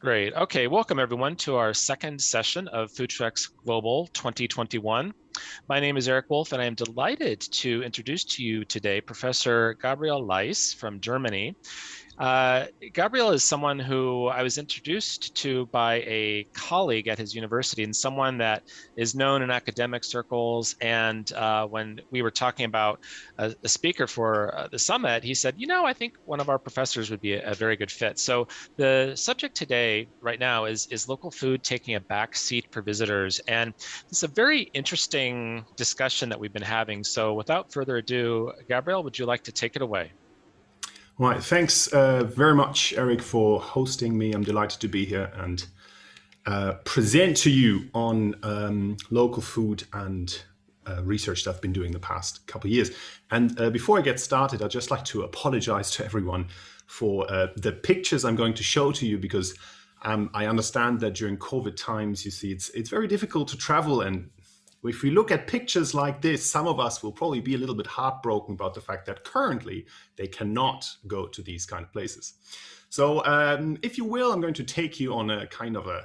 Great. Okay, welcome everyone to our second session of FoodTreX Global 2021. My name is Eric Wolf, and I am delighted to introduce to you today Professor Gabriel Laeis from Germany. Uh, Gabriel is someone who I was introduced to by a colleague at his university and someone that is known in academic circles. And when we were talking about a speaker for the summit, he said, I think one of our professors would be a very good fit. So the subject today, right now, is local food taking a back seat for visitors. And it's a very interesting discussion that we've been having. So without further ado, Gabriel, would you like to take it away? Right, thanks very much, Eric, for hosting me. I'm delighted to be here and present to you on local food and research that I've been doing the past couple of years. And before I get started, I'd just like to apologize to everyone for the pictures I'm going to show to you, because I understand that during COVID times, you see, it's very difficult to travel. And if we look at pictures like this, some of us will probably be a little bit heartbroken about the fact that currently they cannot go to these kind of places. So if you will, I'm going to take you on a kind of a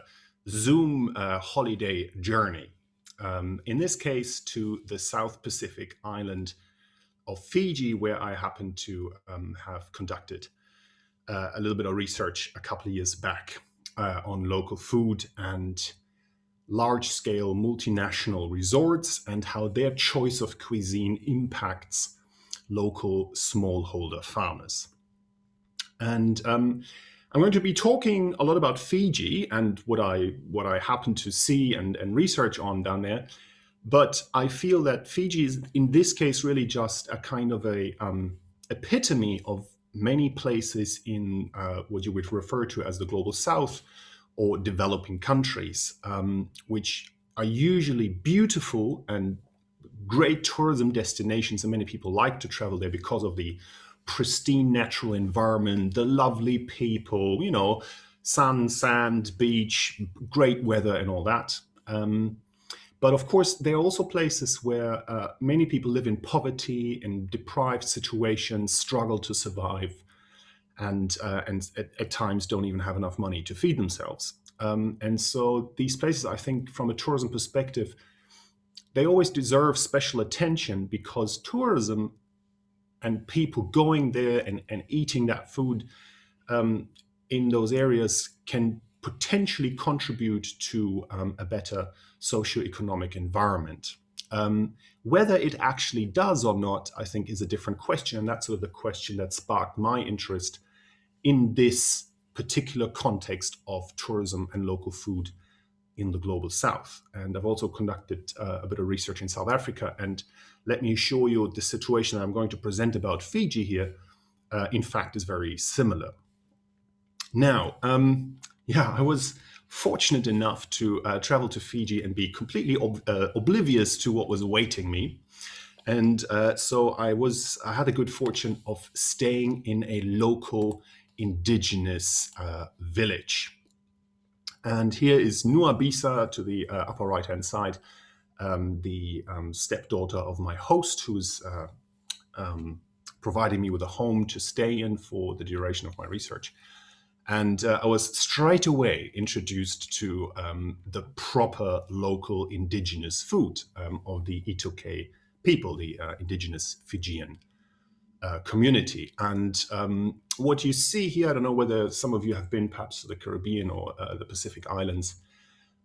Zoom holiday journey. In this case, to the South Pacific island of Fiji, where I happen to have conducted a little bit of research a couple of years back on local food and large-scale multinational resorts and how their choice of cuisine impacts local smallholder farmers. And I'm going to be talking a lot about Fiji and what I happen to see and research on down there. But I feel that Fiji is, in this case, really just a kind of a epitome of many places in what you would refer to as the global south or developing countries, which are usually beautiful and great tourism destinations, and many people like to travel there because of the pristine natural environment, the lovely people, sun, sand, beach, great weather, and all that. But of course, there are also places where many people live in poverty, in deprived situations, struggle to survive, and at times don't even have enough money to feed themselves. And so these places, I think, from a tourism perspective, they always deserve special attention, because tourism and people going there and eating that food in those areas can potentially contribute to a better socioeconomic environment. Whether it actually does or not, I think, is a different question. And that's sort of the question that sparked my interest in this particular context of tourism and local food in the global south. And I've also conducted a bit of research in South Africa. And let me assure you, the situation I'm going to present about Fiji here, in fact, is very similar. Now, I was fortunate enough to travel to Fiji and be completely oblivious to what was awaiting me. And so I had the good fortune of staying in a local indigenous village. And here is Nuabisa to the upper right-hand side, the stepdaughter of my host, who's providing me with a home to stay in for the duration of my research. And I was straight away introduced to the proper local indigenous food of the Itoke people, the indigenous Fijian community. And what you see here, I don't know whether some of you have been perhaps to the Caribbean or the Pacific Islands,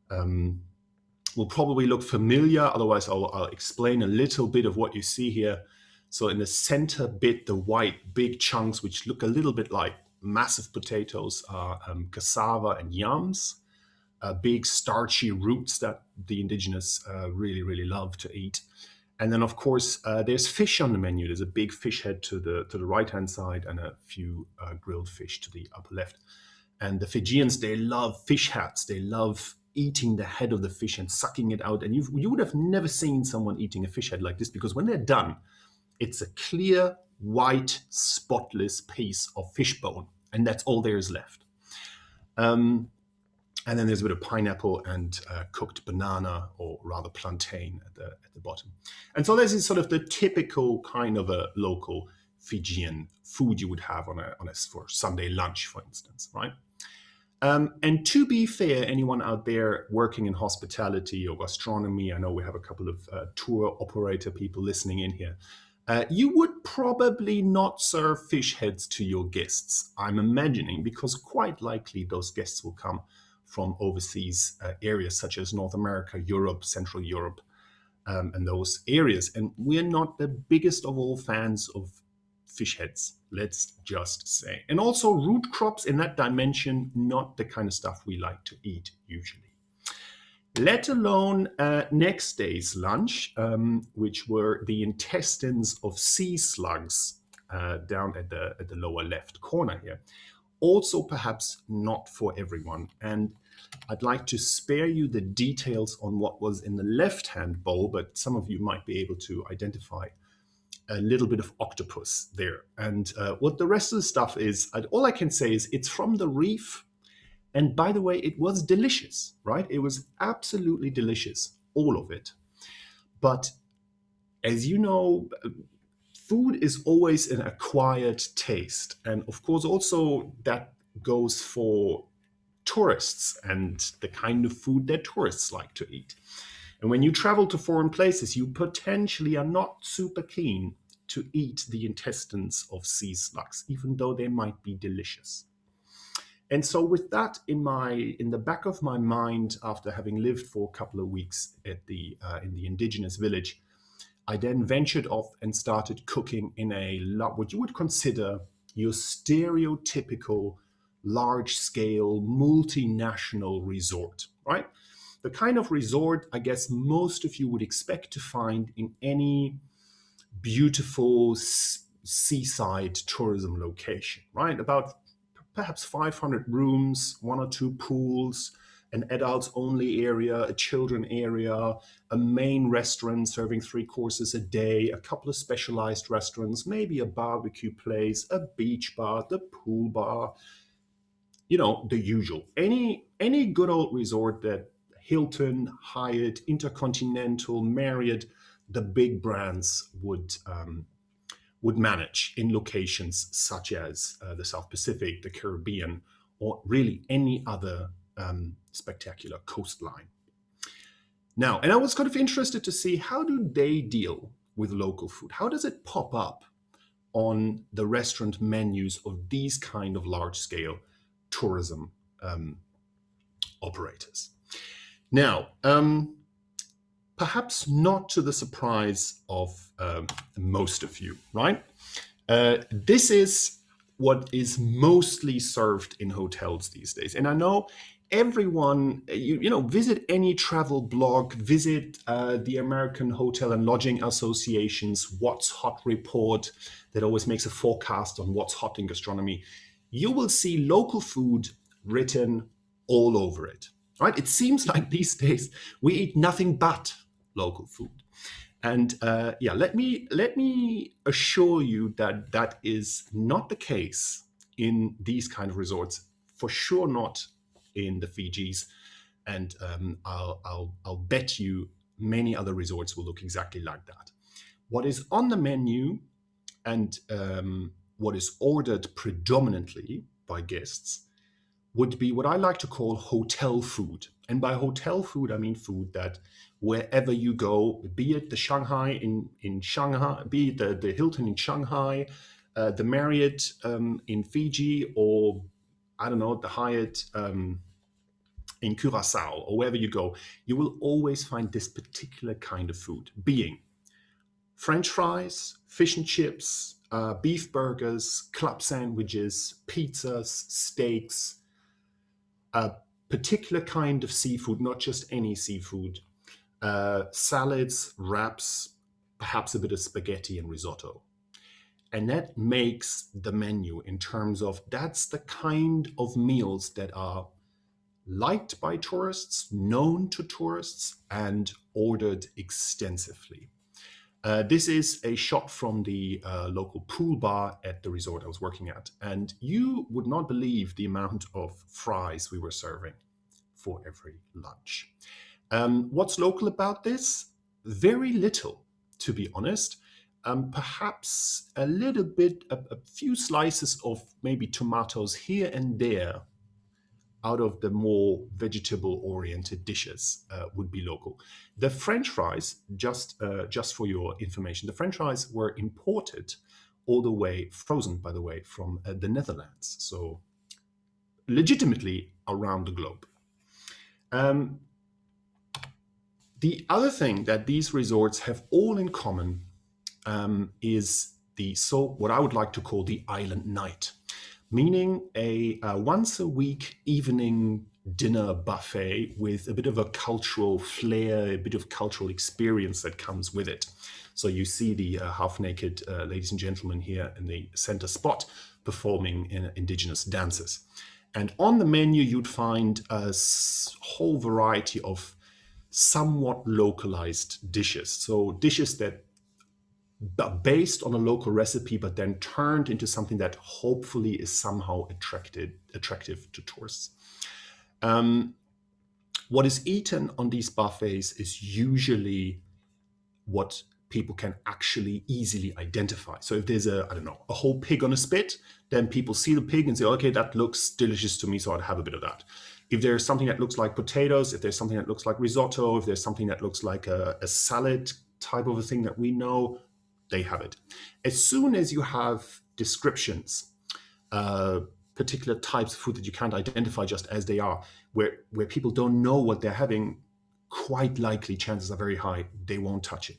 will probably look familiar. Otherwise, I'll explain a little bit of what you see here. So in the center bit, the white big chunks, which look a little bit like massive potatoes, are cassava and yams, big starchy roots that the indigenous really, really love to eat. And then, of course, there's fish on the menu. There's a big fish head to the right-hand side and a few grilled fish to the upper left. And the Fijians, they love fish heads. They love eating the head of the fish and sucking it out. And you would have never seen someone eating a fish head like this, because when they're done, it's a clear, white, spotless piece of fish bone. And that's all there is left. And then there's a bit of pineapple and cooked banana, or rather plantain, at the bottom. And so this is sort of the typical kind of a local Fijian food you would have for Sunday lunch, for instance, right? And to be fair, anyone out there working in hospitality or gastronomy, I know we have a couple of tour operator people listening in here. You would probably not serve fish heads to your guests, I'm imagining, because quite likely those guests will come from overseas areas such as North America, Europe, Central Europe, and those areas. And we're not the biggest of all fans of fish heads, let's just say. And also root crops in that dimension, not the kind of stuff we like to eat usually. Let alone next day's lunch, which were the intestines of sea slugs down at the lower left corner here. Also perhaps not for everyone. And I'd like to spare you the details on what was in the left-hand bowl, but some of you might be able to identify a little bit of octopus there. And what the rest of the stuff is, all I can say is it's from the reef. And by the way, it was delicious, right? It was absolutely delicious, all of it. But as you know, food is always an acquired taste. And of course, also that goes for tourists and the kind of food that tourists like to eat. And when you travel to foreign places, you potentially are not super keen to eat the intestines of sea slugs, even though they might be delicious. And so with that in the back of my mind, after having lived for a couple of weeks at in the indigenous village, I then ventured off and started cooking in what you would consider your stereotypical large-scale multinational resort, right? The kind of resort I guess most of you would expect to find in any beautiful seaside tourism location, right? About perhaps 500 rooms, one or two pools, an adults only area, a children area, a main restaurant serving 3 courses a day, a couple of specialized restaurants, maybe a barbecue place, a beach bar, the pool bar, the usual. Any good old resort that Hilton, Hyatt, Intercontinental, Marriott, the big brands would manage in locations such as the South Pacific, the Caribbean, or really any other spectacular coastline. Now, and I was kind of interested to see, how do they deal with local food? How does it pop up on the restaurant menus of these kind of large-scale tourism operators? Now, perhaps not to the surprise of most of you, right? This is what is mostly served in hotels these days. And I know everyone, visit any travel blog, visit the American Hotel and Lodging Association's What's Hot report that always makes a forecast on what's hot in gastronomy. You will see local food written all over it, right? It seems like these days we eat nothing but local food. And let me assure you that that is not the case in these kind of resorts. For sure, not in the Fijis, and I'll bet you many other resorts will look exactly like that. What is on the menu and what is ordered predominantly by guests would be what I like to call hotel food. And by hotel food, I mean food that wherever you go, be it the Shanghai in Shanghai, be it the Hilton in Shanghai, the Marriott in Fiji, or I don't know, the Hyatt in Curacao, or wherever you go, you will always find this particular kind of food, being French fries, fish and chips, beef burgers, club sandwiches, pizzas, steaks, a particular kind of seafood, not just any seafood, salads, wraps, perhaps a bit of spaghetti and risotto. And that makes the menu in terms of that's the kind of meals that are liked by tourists, known to tourists, and ordered extensively. This is a shot from the local pool bar at the resort I was working at. And you would not believe the amount of fries we were serving for every lunch. What's local about this? Very little, to be honest. Perhaps a little bit, a few slices of maybe tomatoes here and there out of the more vegetable-oriented dishes would be local. The French fries, just for your information, the French fries were imported all the way, frozen by the way, from the Netherlands, so legitimately around the globe. The other thing that these resorts have all in common is what I would like to call the island night, meaning a once a week evening dinner buffet with a bit of a cultural flair, a bit of cultural experience that comes with it. So you see the half-naked ladies and gentlemen here in the center spot performing indigenous dances. And on the menu, you'd find a whole variety of somewhat localized dishes. So dishes that are based on a local recipe, but then turned into something that hopefully is somehow attractive to tourists. What is eaten on these buffets is usually what people can actually easily identify. So if there's a whole pig on a spit, then people see the pig and say, okay, that looks delicious to me, so I'd have a bit of that. If there's something that looks like potatoes, if there's something that looks like risotto, if there's something that looks like a salad type of a thing that we know, they have it. As soon as you have descriptions, particular types of food that you can't identify just as they are, where people don't know what they're having, quite likely, chances are very high, they won't touch it.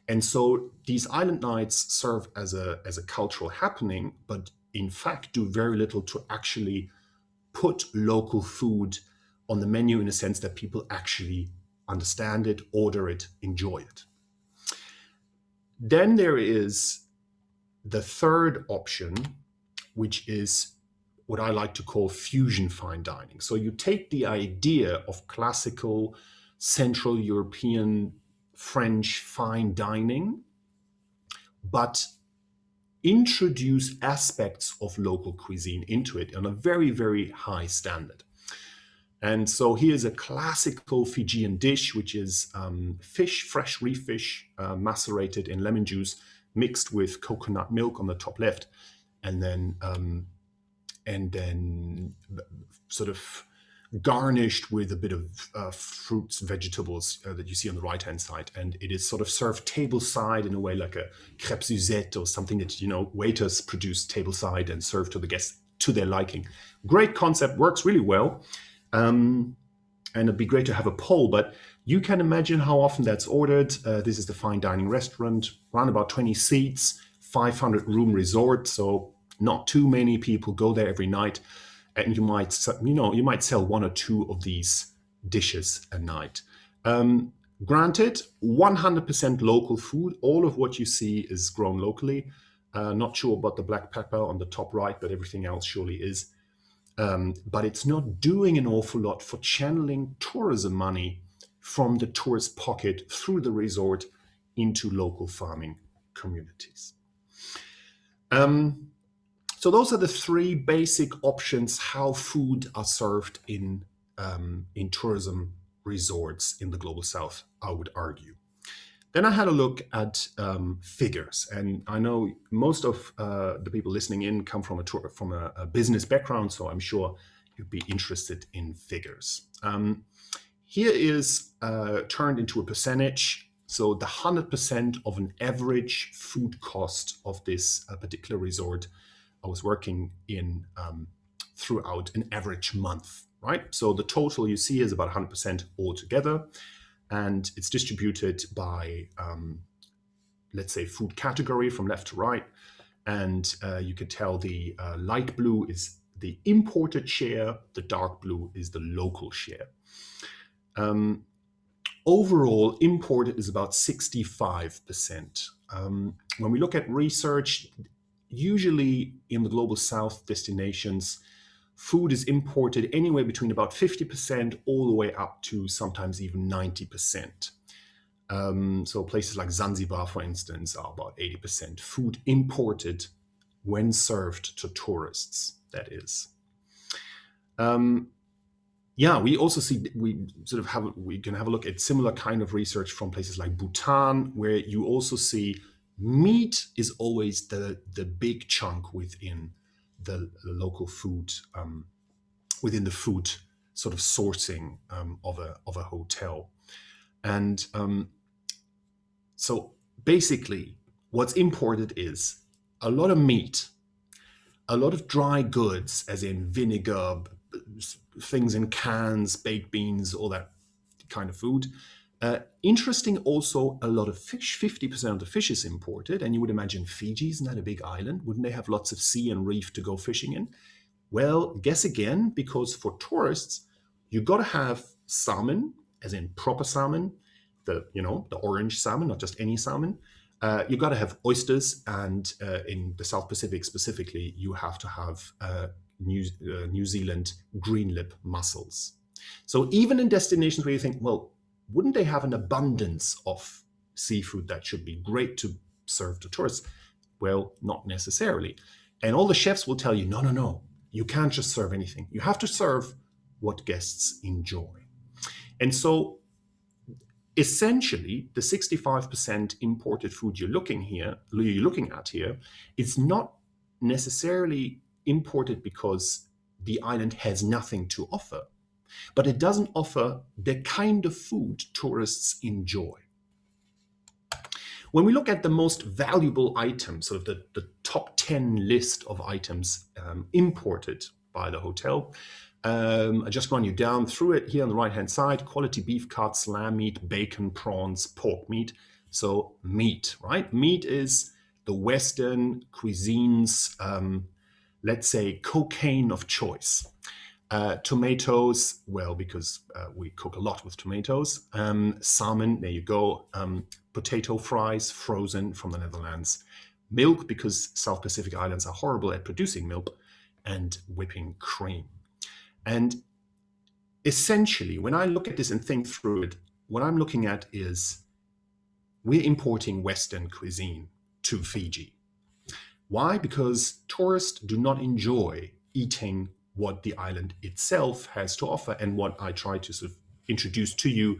And so these island nights serve as a cultural happening, but in fact do very little to actually put local food on the menu in a sense that people actually understand it, order it, enjoy it. Then there is the third option, which is what I like to call fusion fine dining. So you take the idea of classical Central European French fine dining, but introduce aspects of local cuisine into it on a very, very high standard. And so here's a classical Fijian dish, which is fish, fresh reef fish, macerated in lemon juice, mixed with coconut milk on the top left, and then sort of garnished with a bit of fruits, vegetables that you see on the right-hand side. And it is sort of served tableside in a way like a crêpe Suzette or something that, waiters produce tableside and serve to the guests to their liking. Great concept, works really well. And it'd be great to have a poll, but you can imagine how often that's ordered. This is the fine dining restaurant, around about 20 seats, 500 room resort. So not too many people go there every night. And you might sell one or two of these dishes a night. Granted, 100% local food. All of what you see is grown locally. Not sure about the black pepper on the top right, but everything else surely is. But it's not doing an awful lot for channeling tourism money from the tourist pocket through the resort into local farming communities. So those are the three basic options how food are served in tourism resorts in the Global South, I would argue. Then I had a look at figures, and I know most of the people listening in come from a business background, so I'm sure you'd be interested in figures. Here is turned into a percentage. So the 100% of an average food cost of this particular resort I was working in throughout an average month, right? So the total you see is about 100% altogether, and it's distributed by, let's say, food category from left to right. And you can tell the light blue is the imported share, the dark blue is the local share. Overall, imported is about 65%. When we look at research, usually in the Global South destinations, food is imported anywhere between about 50% all the way up to sometimes even 90%. So places like Zanzibar, for instance, are about 80% food imported when served to tourists, that is. We also see, we can have a look at similar kind of research from places like Bhutan, where you also see meat is always the big chunk within the local food within the food sort of sourcing of a hotel. And so basically, what's imported is a lot of meat, a lot of dry goods, as in vinegar, things in cans, baked beans, all that kind of food. Interesting also, a lot of fish. 50% of the fish is imported. And you would imagine Fiji, isn't that a big island? Wouldn't they have lots of sea and reef to go fishing in? Well, guess again, because for tourists, you got to have salmon, as in proper salmon, the orange salmon, not just any salmon. You got to have oysters, and in the South Pacific specifically, you have to have New Zealand green lip mussels. So even in destinations where you think, well, wouldn't they have an abundance of seafood that should be great to serve to tourists? Well, not necessarily. And all the chefs will tell you, no, no, no, you can't just serve anything. You have to serve what guests enjoy. And so essentially, the 65% imported food you're looking at here is not necessarily imported because the island has nothing to offer, but it doesn't offer the kind of food tourists enjoy. When we look at the most valuable items, sort of the top 10 list of items imported by the hotel, I just run you down through it here on the right-hand side: quality beef cuts, lamb meat, bacon, prawns, pork meat. So meat, right? Meat is the Western cuisine's, let's say, cocaine of choice. Tomatoes, well, because we cook a lot with tomatoes. Salmon, there you go. Potato fries, frozen from the Netherlands. Milk, because South Pacific Islands are horrible at producing milk. And whipping cream. And essentially, when I look at this and think through it, what I'm looking at is we're importing Western cuisine to Fiji. Why? Because tourists do not enjoy eating what the island itself has to offer, and what I try to sort of introduce to you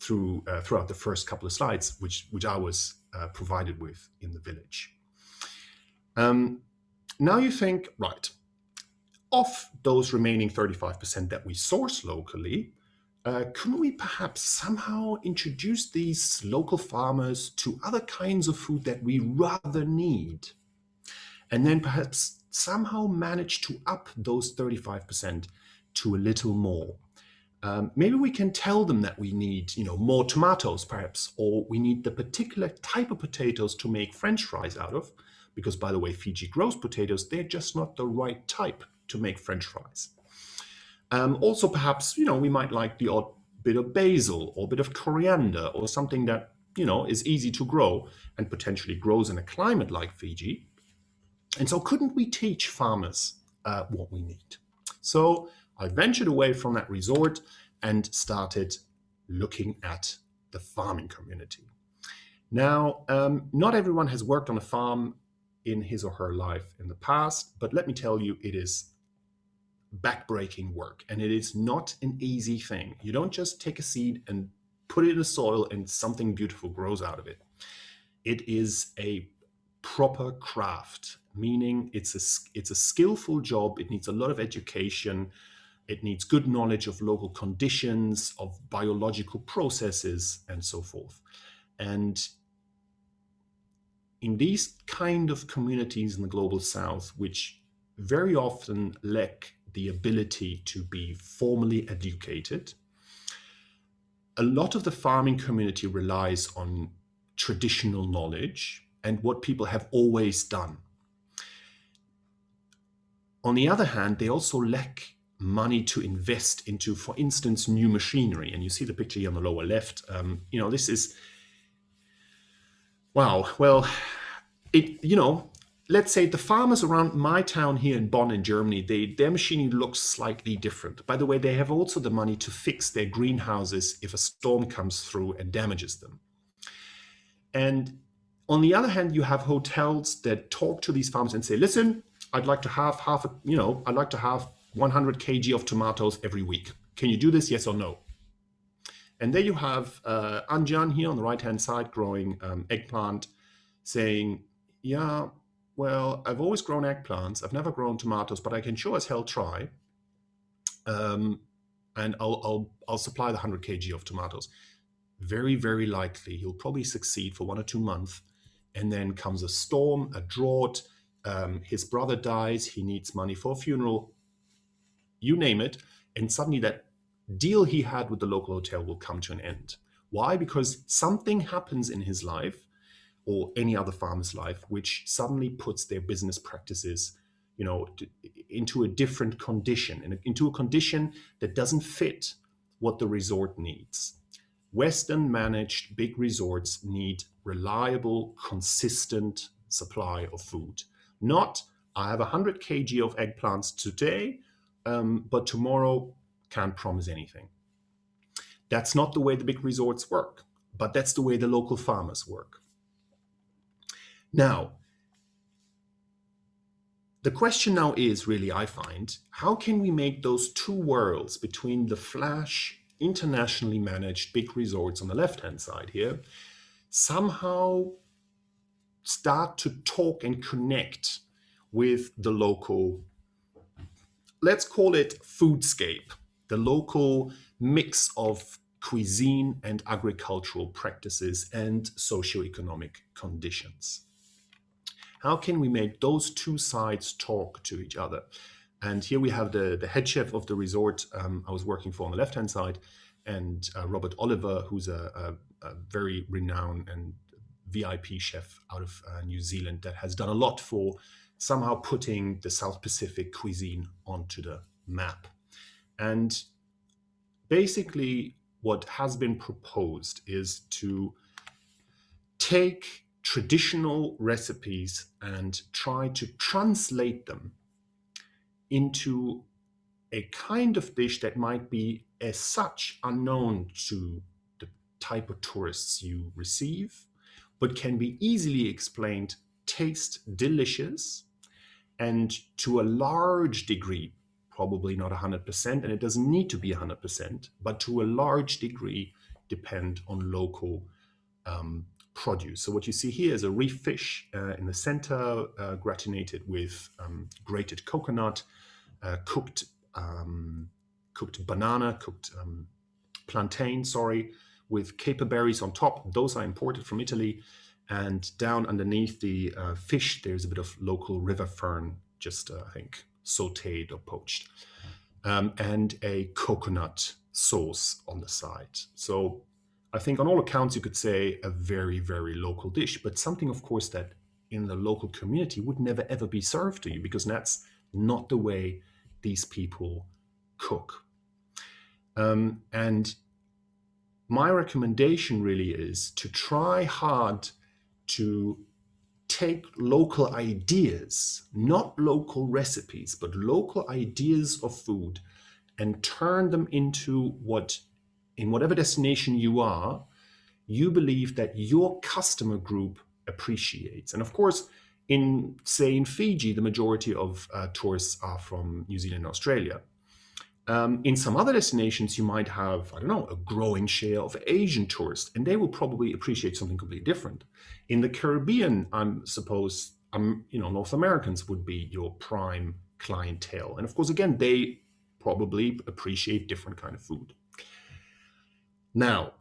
throughout the first couple of slides, which I was provided with in the village. Now you think, right, of those remaining 35% that we source locally, couldn't we perhaps somehow introduce these local farmers to other kinds of food that we rather need? And then perhaps somehow manage to up those 35% to a little more. Maybe we can tell them that we need, more tomatoes perhaps, or we need the particular type of potatoes to make French fries out of, because by the way, Fiji grows potatoes, they're just not the right type to make French fries. Also, perhaps, we might like the odd bit of basil or a bit of coriander or something that, is easy to grow and potentially grows in a climate like Fiji. And so couldn't we teach farmers what we need? So I ventured away from that resort and started looking at the farming community. Now, not everyone has worked on a farm in his or her life in the past, but let me tell you, it is backbreaking work, and it is not an easy thing. You don't just take a seed and put it in the soil and something beautiful grows out of it. It is a proper craft, meaning it's a skillful job. It needs a lot of education. It needs good knowledge of local conditions, of biological processes, and so forth. And in these kind of communities in the global south, which very often lack the ability to be formally educated, a lot of the farming community relies on traditional knowledge and what people have always done. On the other hand, they also lack money to invest into, for instance, new machinery. And you see the picture here on the lower left. This is, wow, well, let's say the farmers around my town here in Bonn in Germany, their machinery looks slightly different. By the way, they have also the money to fix their greenhouses if a storm comes through and damages them. And on the other hand, you have hotels that talk to these farmers and say, listen, I'd like to have I'd like to have 100 kg of tomatoes every week. Can you do this, yes or no? And there you have Anjan here on the right-hand side growing eggplant, saying, yeah, well, I've always grown eggplants. I've never grown tomatoes, but I can sure as hell try. and I'll supply the 100 kg of tomatoes. Very, very likely he'll probably succeed for 1 or 2 months, and then comes a storm, a drought, his brother dies, he needs money for a funeral, you name it, and suddenly that deal he had with the local hotel will come to an end. Why? Because something happens in his life or any other farmer's life which suddenly puts their business practices, into a different condition, into a condition that doesn't fit what the resort needs. Western managed big resorts need reliable, consistent supply of food. Not, I have 100 kg of eggplants today, but tomorrow can't promise anything. That's not the way the big resorts work, but that's the way the local farmers work. Now, the question now is really, I find, how can we make those two worlds between the flash, internationally managed big resorts on the left-hand side here somehow start to talk and connect with the local, let's call it foodscape, the local mix of cuisine and agricultural practices and socioeconomic conditions. How can we make those two sides talk to each other? And here we have the head chef of the resort I was working for on the left-hand side, and Robert Oliver, who's a very renowned and VIP chef out of New Zealand that has done a lot for somehow putting the South Pacific cuisine onto the map. And basically what has been proposed is to take traditional recipes and try to translate them into a kind of dish that might be as such unknown to the type of tourists you receive, but can be easily explained, taste delicious, and to a large degree, probably not 100%, and it doesn't need to be 100%, but to a large degree depend on local produce. So what you see here is a reef fish in the center, gratinated with grated coconut, cooked banana, cooked plantain, with caper berries on top. Those are imported from Italy. And down underneath the fish, there's a bit of local river fern, just I think sauteed or poached, and a coconut sauce on the side. So I think on all accounts, you could say a very, very local dish, but something, of course, that in the local community would never, ever be served to you, because that's not the way these people cook. And my recommendation really is to try hard to take local ideas, not local recipes, but local ideas of food, and turn them into what, in whatever destination you are, you believe that your customer group appreciates. And of course, in Fiji, the majority of tourists are from New Zealand and Australia. In some other destinations, you might have, I don't know, a growing share of Asian tourists, and they will probably appreciate something completely different. In the Caribbean, North Americans would be your prime clientele. And of course, again, they probably appreciate different kind of food. Now,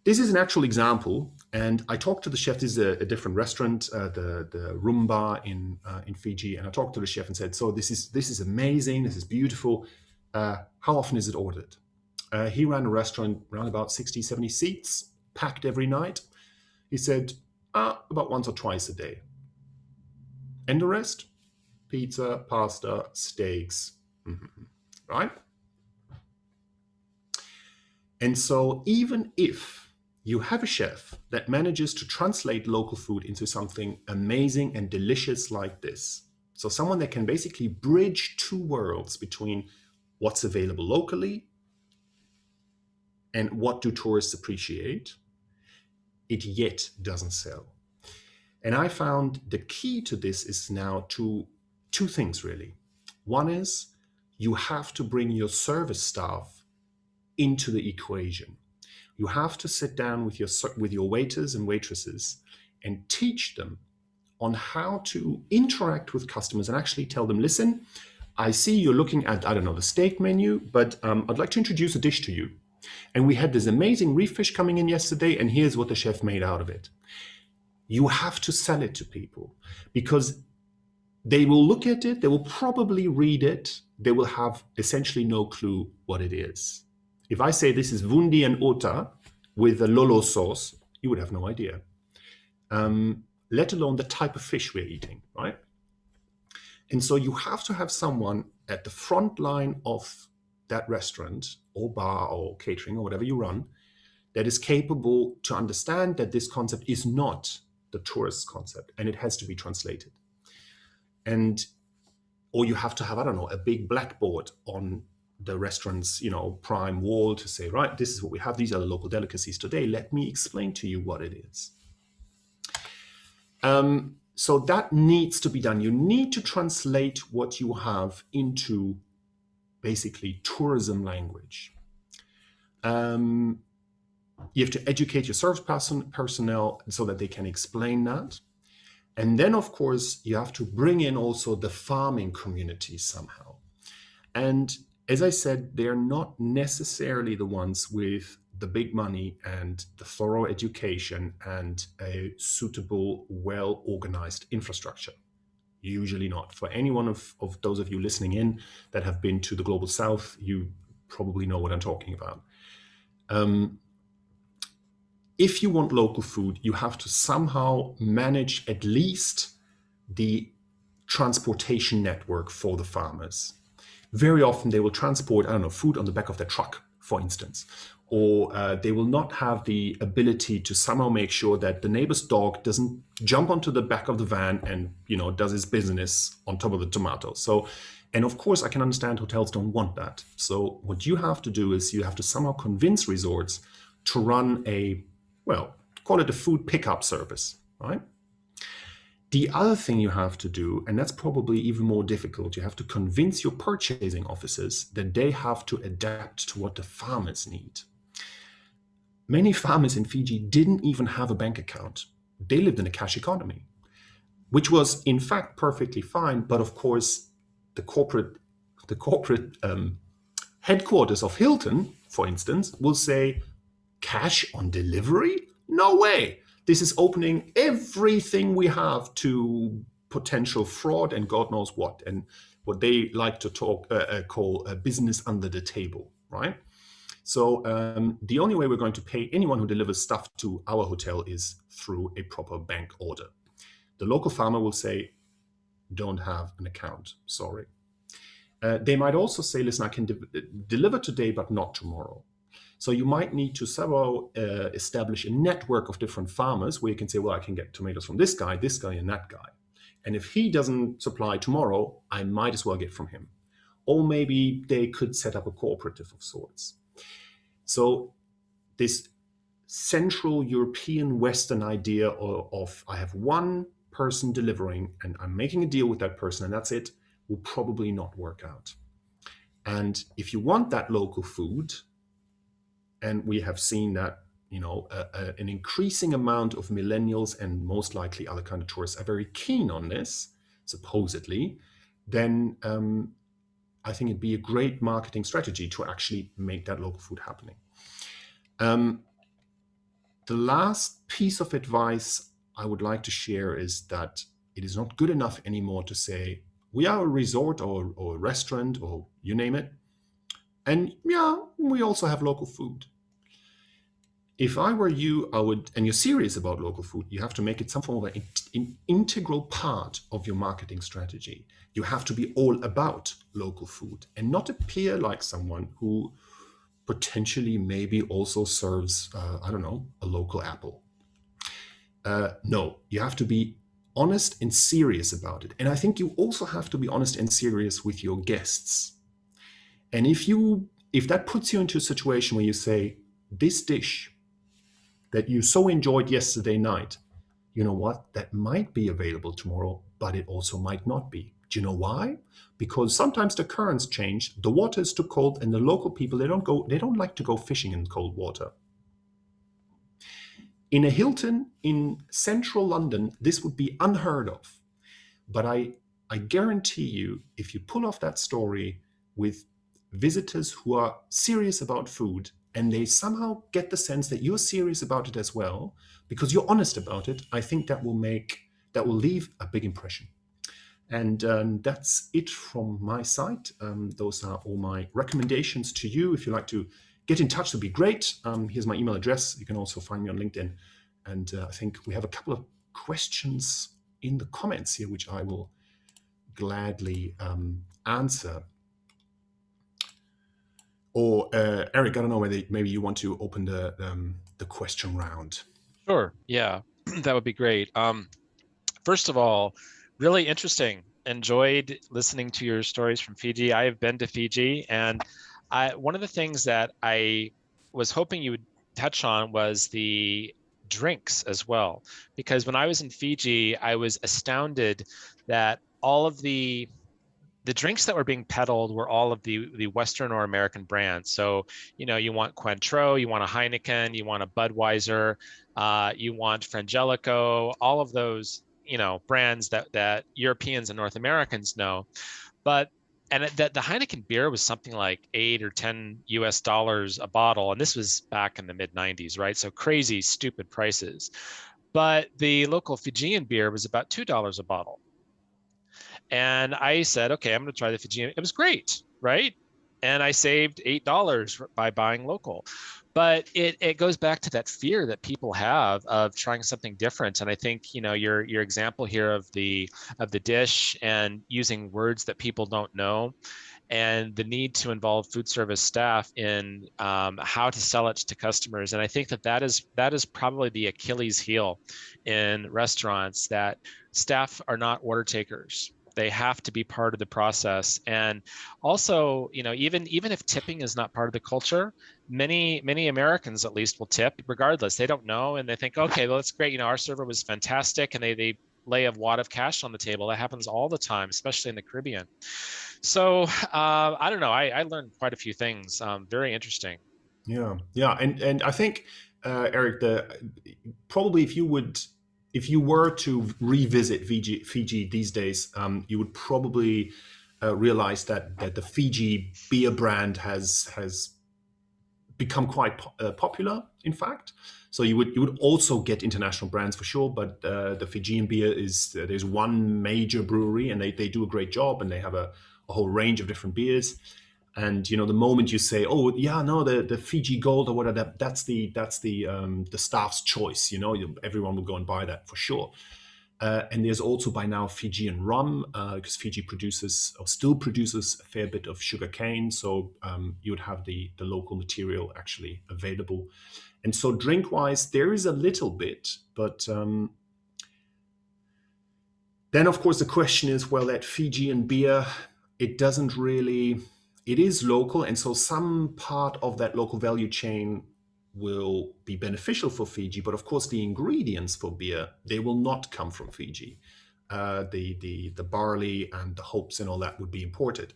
this is an actual example, and I talked to the chef. This is a different restaurant, the Rumba in Fiji, and I talked to the chef and said, "So this is amazing. This is beautiful. How often is it ordered?" He ran a restaurant around about 60, 70 seats, packed every night. He said, about once or twice a day. And the rest? Pizza, pasta, steaks, right? And so even if you have a chef that manages to translate local food into something amazing and delicious like this, so someone that can basically bridge two worlds between what's available locally and what do tourists appreciate, it yet doesn't sell. And I found the key to this is now two things really. One is you have to bring your service staff into the equation. You have to sit down with your waiters and waitresses and teach them on how to interact with customers and actually tell them, listen, I see you're looking at, I don't know, the steak menu, but I'd like to introduce a dish to you. And we had this amazing reef fish coming in yesterday, and here's what the chef made out of it. You have to sell it to people because they will look at it, they will probably read it, they will have essentially no clue what it is. If I say this is vundi and ota with a lolo sauce, you would have no idea, let alone the type of fish we're eating, right? And so you have to have someone at the front line of that restaurant or bar or catering or whatever you run that is capable to understand that this concept is not the tourist concept and it has to be translated. And or you have to have, I don't know, a big blackboard on the restaurant's, prime wall to say, right, this is what we have. These are the local delicacies today. Let me explain to you what it is. So that needs to be done. You need to translate what you have into basically tourism language. You have to educate your service personnel so that they can explain that. And then, of course, you have to bring in also the farming community somehow. And as I said, they're not necessarily the ones with the big money and the thorough education and a suitable, well-organized infrastructure. Usually not. For any one of those of you listening in that have been to the Global South, you probably know what I'm talking about. If you want local food, you have to somehow manage at least the transportation network for the farmers. Very often they will transport, food on the back of their truck, for instance, or they will not have the ability to somehow make sure that the neighbor's dog doesn't jump onto the back of the van and, does his business on top of the tomatoes. So, and of course, I can understand hotels don't want that. So what you have to do is you have to somehow convince resorts to run call it a food pickup service, right? The other thing you have to do, and that's probably even more difficult, you have to convince your purchasing offices that they have to adapt to what the farmers need. Many farmers in Fiji didn't even have a bank account. They lived in a cash economy, which was in fact perfectly fine. But of course, the corporate headquarters of Hilton, for instance, will say, cash on delivery? No way. This is opening everything we have to potential fraud and God knows what, and what they like to call a business under the table, right? So the only way we're going to pay anyone who delivers stuff to our hotel is through a proper bank order. The local farmer will say, don't have an account, sorry. They might also say, listen, I can deliver today, but not tomorrow. So you might need to somehow establish a network of different farmers where you can say, well, I can get tomatoes from this guy, and that guy. And if he doesn't supply tomorrow, I might as well get from him. Or maybe they could set up a cooperative of sorts. So this Central European Western idea of I have one person delivering and I'm making a deal with that person and that's it, will probably not work out. And if you want that local food, and we have seen that, an increasing amount of millennials and most likely other kind of tourists are very keen on this, supposedly, then I think it'd be a great marketing strategy to actually make that local food happening. The last piece of advice I would like to share is that it is not good enough anymore to say, we are a resort or a restaurant or you name it. And yeah, we also have local food. If I were you, and you're serious about local food, you have to make it some form of an integral part of your marketing strategy. You have to be all about local food and not appear like someone who potentially maybe also serves, a local apple. No, you have to be honest and serious about it. And I think you also have to be honest and serious with your guests. And if that puts you into a situation where you say, this dish that you so enjoyed yesterday night, you know what, that might be available tomorrow, but it also might not be. Do you know why? Because sometimes the currents change, the water is too cold, and the local people, they don't like to go fishing in cold water. In a Hilton in central London, this would be unheard of. But I I guarantee you, if you pull off that story with visitors who are serious about food and they somehow get the sense that you're serious about it as well, because you're honest about it, I think that will leave a big impression. And that's it from my side. Those are all my recommendations to you. If you'd like to get in touch, that'd be great. Here's my email address. You can also find me on LinkedIn. And I think we have a couple of questions in the comments here, which I will gladly answer. Or Eric, I don't know whether maybe you want to open the question round. Sure. Yeah, that would be great. First of all, really interesting. Enjoyed listening to your stories from Fiji. I have been to Fiji, and one of the things that I was hoping you would touch on was the drinks as well. Because when I was in Fiji, I was astounded that all of the drinks that were being peddled were all of the Western or American brands. So, you want Cointreau, you want a Heineken, you want a Budweiser, you want Frangelico, all of those, brands that Europeans and North Americans know. But and that the Heineken beer was something like 8 or 10 US dollars a bottle, and this was back in the mid 90s, right? So crazy, stupid prices. But the local Fijian beer was about $2 a bottle. And I said, okay, I'm going to try the Fijian. It was great, right? And I saved $8 by buying local. But it goes back to that fear that people have of trying something different. And I think, your example here of the dish and using words that people don't know, and the need to involve food service staff in how to sell it to customers. And I think that is probably the Achilles heel in restaurants, that staff are not order takers. They have to be part of the process. And also, even if tipping is not part of the culture, many Americans at least will tip regardless. They don't know, and they think, okay, well, that's great. Our server was fantastic, and they lay a wad of cash on the table. That happens all the time, especially in the Caribbean. So I don't know. I learned quite a few things. Very interesting. Yeah, yeah, and I think Eric, probably if you were to revisit Fiji these days, you would probably realize that the Fiji beer brand has become quite popular. In fact, so you would also get international brands for sure, but the Fijian beer is there's one major brewery, and they do a great job, and they have a whole range of different beers. And the moment you say, "Oh, yeah, no, the Fiji Gold or whatever," that's the staff's choice. Everyone will go and buy that for sure. And there's also by now Fijian rum, because Fiji produces or still produces a fair bit of sugar cane. So you would have the local material actually available. And so drink wise, there is a little bit, but then of course the question is, well, that Fijian beer, it doesn't really, it is local. And so some part of that local value chain will be beneficial for Fiji, but of course the ingredients for beer, they will not come from Fiji. The barley and the hops and all that would be imported.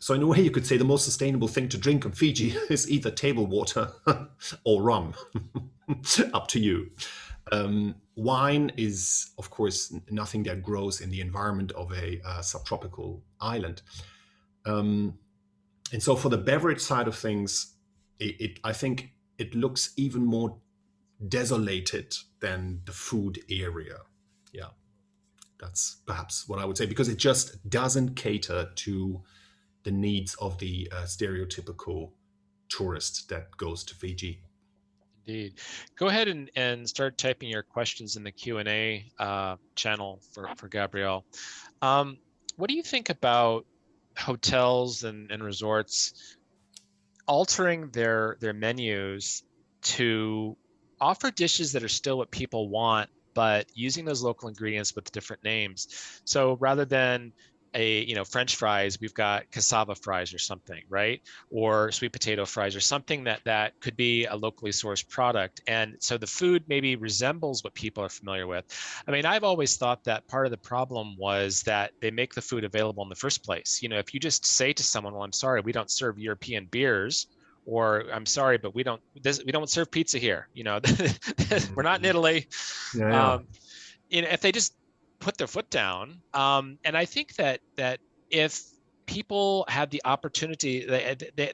So in a way, you could say the most sustainable thing to drink on Fiji is either table water or rum. Up to you. Wine is, of course, nothing that grows in the environment of a subtropical island. And so for the beverage side of things, I think it looks even more desolated than the food area. Yeah, that's perhaps what I would say, because it just doesn't cater to the needs of the stereotypical tourist that goes to Fiji. Indeed. Go ahead and start typing your questions in the Q&A channel for Gabriel. What do you think about hotels and resorts altering their menus to offer dishes that are still what people want, but using those local ingredients with different names? So rather than French fries, we've got cassava fries or something, right? Or sweet potato fries or something that could be a locally sourced product. And so the food maybe resembles what people are familiar with. I mean, I've always thought that part of the problem was that they make the food available in the first place. If you just say to someone, well, I'm sorry, we don't serve European beers, or I'm sorry, but we don't serve pizza here. We're not in Italy. Yeah, yeah. If they just put their foot down. And I think that if people had the opportunity,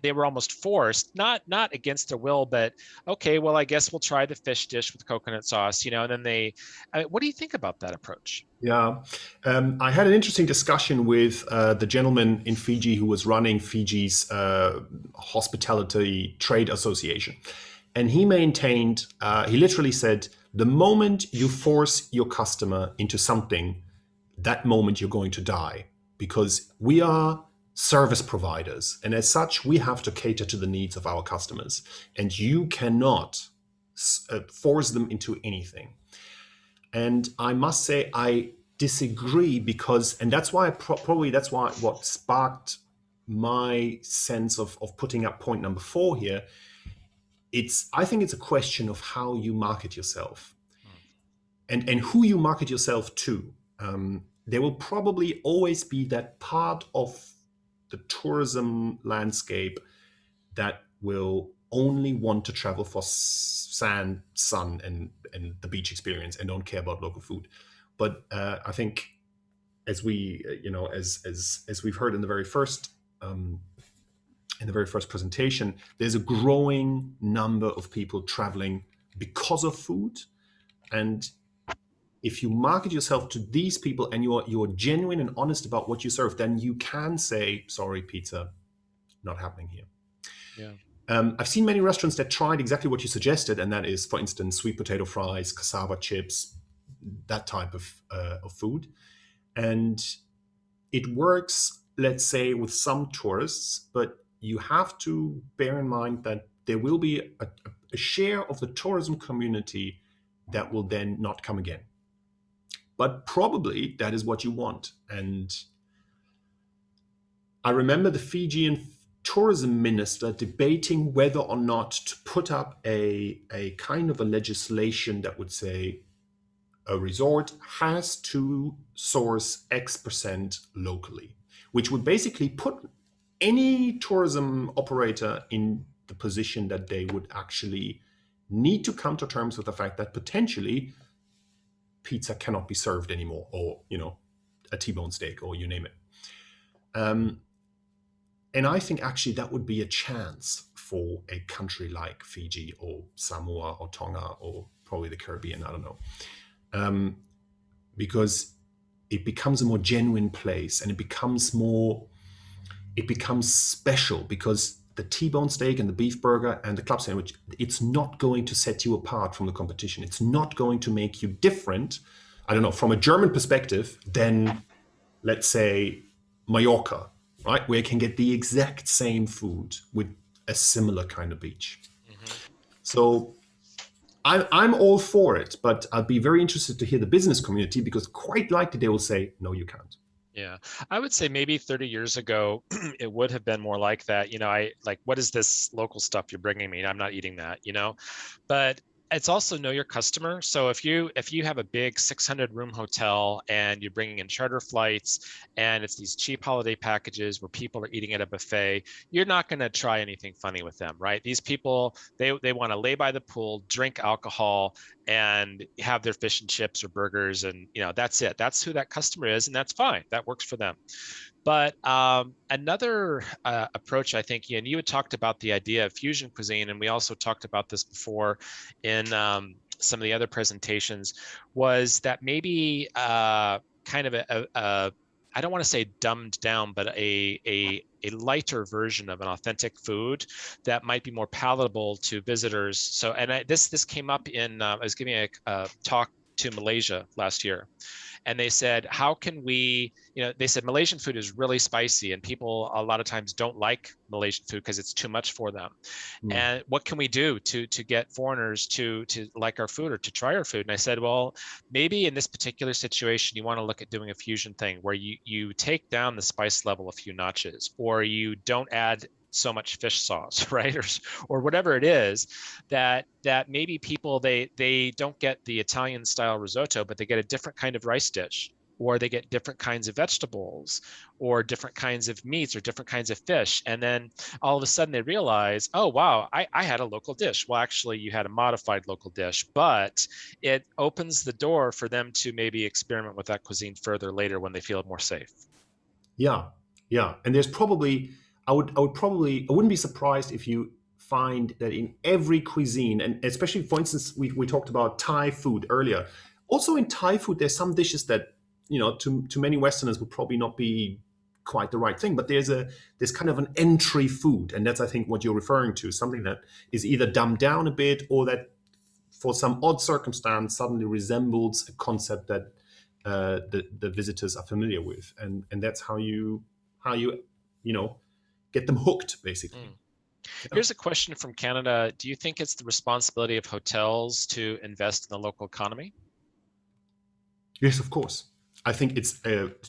they were almost forced, not against their will, but okay, well, I guess we'll try the fish dish with coconut sauce, and then what do you think about that approach? Yeah. I had an interesting discussion with the gentleman in Fiji who was running Fiji's hospitality trade association. And he maintained, he literally said, the moment you force your customer into something, that moment you're going to die, because we are service providers. And as such, we have to cater to the needs of our customers. And you cannot force them into anything. And I must say, I disagree because, and that's why probably that's why what sparked my sense of putting up point number 4 here. I think it's a question of how you market yourself and who you market yourself to. There will probably always be that part of the tourism landscape that will only want to travel for sand, sun, and the beach experience, and don't care about local food. But I think, as we, as we've heard in the very first presentation, there's a growing number of people traveling because of food, and if you market yourself to these people and you're genuine and honest about what you serve, then you can say, sorry, pizza, not happening here. Yeah. I've seen many restaurants that tried exactly what you suggested, and that is, for instance, sweet potato fries, cassava chips, that type of food. And it works, let's say, with some tourists, but you have to bear in mind that there will be a share of the tourism community that will then not come again. But probably that is what you want. And I remember the Fijian tourism minister debating whether or not to put up a kind of a legislation that would say a resort has to source X% locally, which would basically put any tourism operator in the position that they would actually need to come to terms with the fact that potentially pizza cannot be served anymore, or a T-bone steak, or you name it. And I think actually that would be a chance for a country like Fiji or Samoa or Tonga or probably the Caribbean, I don't know, because it becomes a more genuine place, and it becomes special, because the T-bone steak and the beef burger and the club sandwich, it's not going to set you apart from the competition. It's not going to make you different, I don't know, from a German perspective than, let's say, Mallorca, right? Where you can get the exact same food with a similar kind of beach. Mm-hmm. So I'm all for it, but I'd be very interested to hear the business community, because quite likely they will say, no, you can't. Yeah, I would say maybe 30 years ago, it would have been more like that. I like, what is this local stuff you're bringing me? I'm not eating that, but it's also know your customer. So if you have a big 600 room hotel and you're bringing in charter flights and it's these cheap holiday packages where people are eating at a buffet, you're not going to try anything funny with them, right? These people, they want to lay by the pool, drink alcohol, and have their fish and chips or burgers, and that's it. That's who that customer is, and that's fine. That works for them. But another approach, I think, and you had talked about the idea of fusion cuisine, and we also talked about this before in some of the other presentations, was that maybe kind of I don't want to say dumbed down, but a lighter version of an authentic food that might be more palatable to visitors. So, and this came up in I was giving a talk to Malaysia last year, and they said, how can we, they said Malaysian food is really spicy, and people a lot of times don't like Malaysian food because it's too much for them. And what can we do to get foreigners to like our food or to try our food? And I said, well, maybe in this particular situation, you want to look at doing a fusion thing where you take down the spice level a few notches, or you don't add so much fish sauce, right? Or whatever it is, that maybe people, they don't get the Italian style risotto, but they get a different kind of rice dish. or they get different kinds of vegetables or different kinds of meats or different kinds of fish. And then all of a sudden they realize, oh, wow, I had a local dish. Well, actually, you had a modified local dish, but it opens the door for them to maybe experiment with that cuisine further later when they feel more safe. Yeah, yeah. And there's probably, I wouldn't be surprised if you find that in every cuisine, and especially, for instance, we talked about Thai food earlier. Also in Thai food, there's some dishes that, to many Westerners would probably not be quite the right thing, but there's kind of an entry food. And that's, I think, what you're referring to, something that is either dumbed down a bit or that for some odd circumstance suddenly resembles a concept that the visitors are familiar with, and that's how you get them hooked, basically. Mm. Yeah. Here's a question from Canada. Do you think it's the responsibility of hotels to invest in the local economy? Yes, of course. I think it's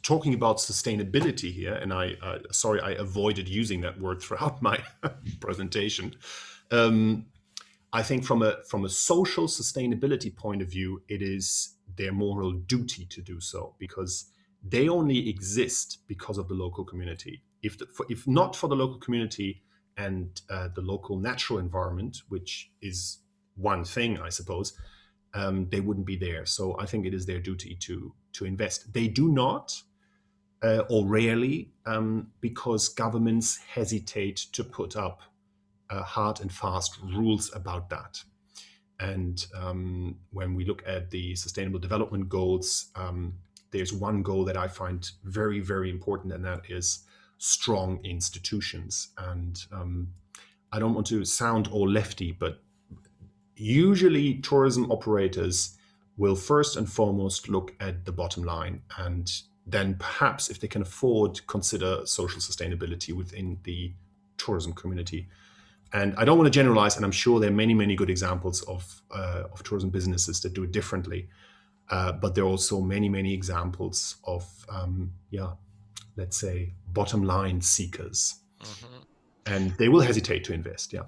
talking about sustainability here, and sorry, I avoided using that word throughout my presentation. Um, I think from a social sustainability point of view, it is their moral duty to do so, because they only exist because of the local community. If not for the local community and the local natural environment, which is one thing, I suppose, they wouldn't be there. So I think it is their duty to invest. They do not, or rarely, because governments hesitate to put up hard and fast rules about that. And when we look at the Sustainable Development Goals, there's one goal that I find very, very important, and that is strong institutions. And I don't want to sound all lefty, but usually tourism operators will first and foremost look at the bottom line, and then perhaps, if they can afford, consider social sustainability within the tourism community. And I don't want to generalize, and I'm sure there are many, many good examples of tourism businesses that do it differently. But there are also many, many examples of, let's say, bottom line seekers, Mm-hmm. and they will hesitate to invest. Yeah.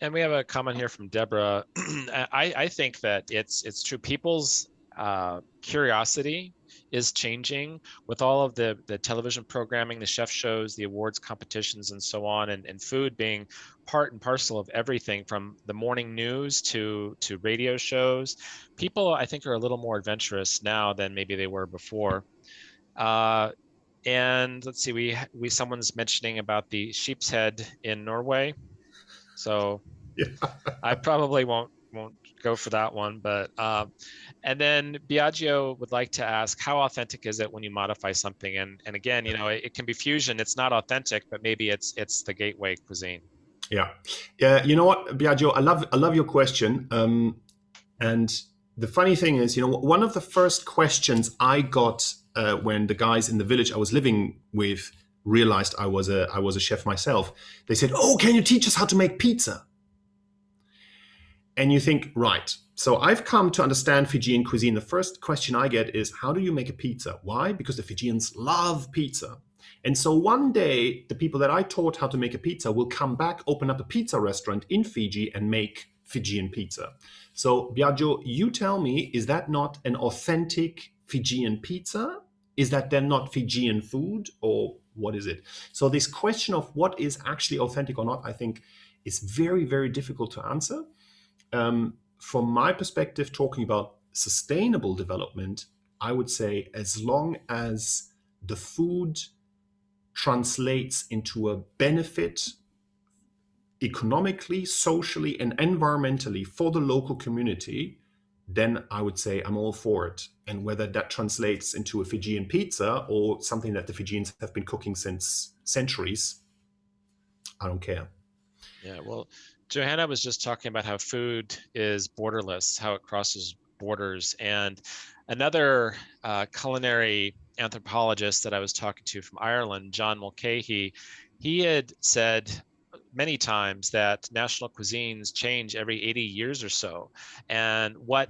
And we have a comment here from Deborah. I think that it's true. People's curiosity is changing with all of the television programming, the chef shows, the awards competitions, and so on, and food being part and parcel of everything from the morning news to radio shows. People, I think, are a little more adventurous now than maybe they were before. Uh, and let's see, we someone's mentioning about the sheep's head in Norway. So Yeah. I probably won't go for that one, but and then Biagio would like to ask, how authentic is it when you modify something? And again, it can be fusion. It's not authentic, but maybe it's the gateway cuisine. Yeah. Yeah. You know what, Biagio, I love your question. And the funny thing is, one of the first questions I got when the guys in the village I was living with realized I was a chef myself, they said, "Oh, can you teach us how to make pizza?" And you think, right. So I've come to understand Fijian cuisine. The first question I get is, how do you make a pizza? Why? Because the Fijians love pizza. And so one day, the people that I taught how to make a pizza will come back, open up a pizza restaurant in Fiji, and make Fijian pizza. So, Biagio, you tell me, is that not an authentic Fijian pizza? Is that then not Fijian food, or what is it? So this question of what is actually authentic or not, I think, is very, very difficult to answer. From my perspective, talking about sustainable development, I would say as long as the food translates into a benefit economically, socially, and environmentally for the local community, then I would say I'm all for it. And whether that translates into a Fijian pizza or something that the Fijians have been cooking since centuries, I don't care. Yeah, well, Johanna was just talking about how food is borderless, how it crosses borders. And another culinary anthropologist that I was talking to from Ireland, John Mulcahy, he had said many times that national cuisines change every 80 years or so. And what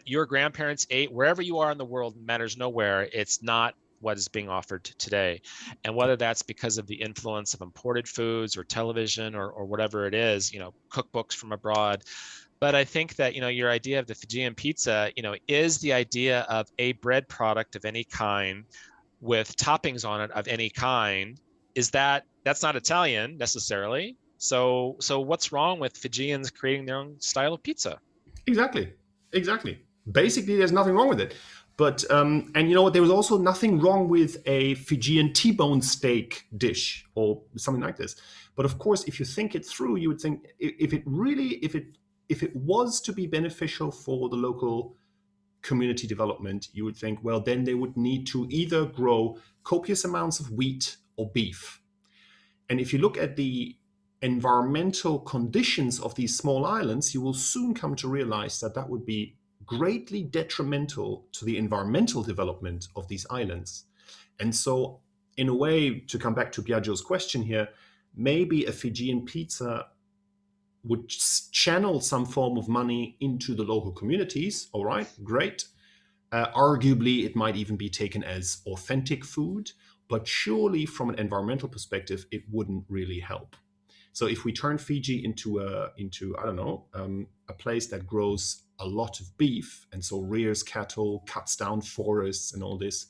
your grandparents ate, wherever you are in the world, matters nowhere. It's not what is being offered today. And whether that's because of the influence of imported foods or television or whatever it is, cookbooks from abroad, But I think that, your idea of the Fijian pizza, is the idea of a bread product of any kind with toppings on it of any kind. That's not Italian necessarily. So what's wrong with Fijians creating their own style of pizza? Exactly. Exactly. Basically, there's nothing wrong with it. But and you know what? There was also nothing wrong with a Fijian T-bone steak dish or something like this. But of course, if you think it through, you would think if it was to be beneficial for the local community development, you would think, well, then they would need to either grow copious amounts of wheat or beef. And if you look at the environmental conditions of these small islands, you will soon come to realize that that would be greatly detrimental to the environmental development of these islands. And so, in a way, to come back to Biagio's question here, maybe a Fijian pizza would channel some form of money into the local communities. All right, great. Arguably, it might even be taken as authentic food, but surely from an environmental perspective, it wouldn't really help. So if we turn Fiji into I don't know, a place that grows a lot of beef and so rears cattle, cuts down forests and all this,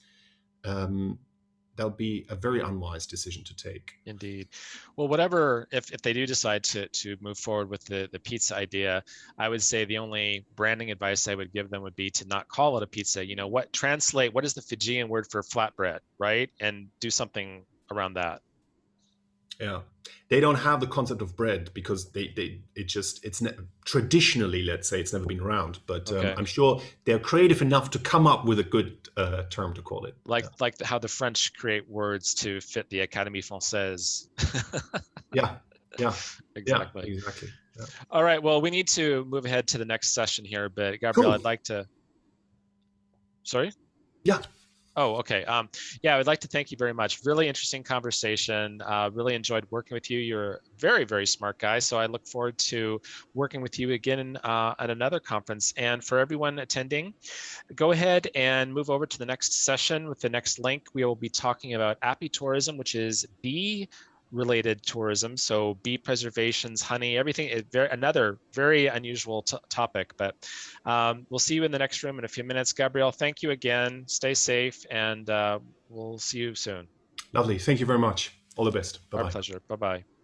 that'll be a very unwise decision to take. Indeed. Well, whatever, if they do decide to move forward with the pizza idea, I would say the only branding advice I would give them would be to not call it a pizza. What is the Fijian word for flatbread, right? And do something around that. Yeah, they don't have the concept of bread because traditionally, let's say, it's never been around. But Okay. I'm sure they're creative enough to come up with a good term to call it. Like how the French create words to fit the Académie Française. Yeah, yeah, yeah, Exactly. exactly. Yeah. All right. Well, we need to move ahead to the next session here, but Gabriel, Cool. I'd like to. Sorry? Yeah. Oh, okay. Yeah, I would like to thank you very much. Really interesting conversation. Really enjoyed working with you. You're a very, very smart guy. So I look forward to working with you again at another conference. And for everyone attending, go ahead and move over to the next session with the next link. We will be talking about apitourism, which is bee related tourism. So bee preservations, honey, everything is another very unusual topic, but we'll see you in the next room in a few minutes. Gabriel, thank you again. Stay safe and we'll see you soon. Lovely. Thank you very much. All the best. Our Bye-bye. pleasure. Bye-bye.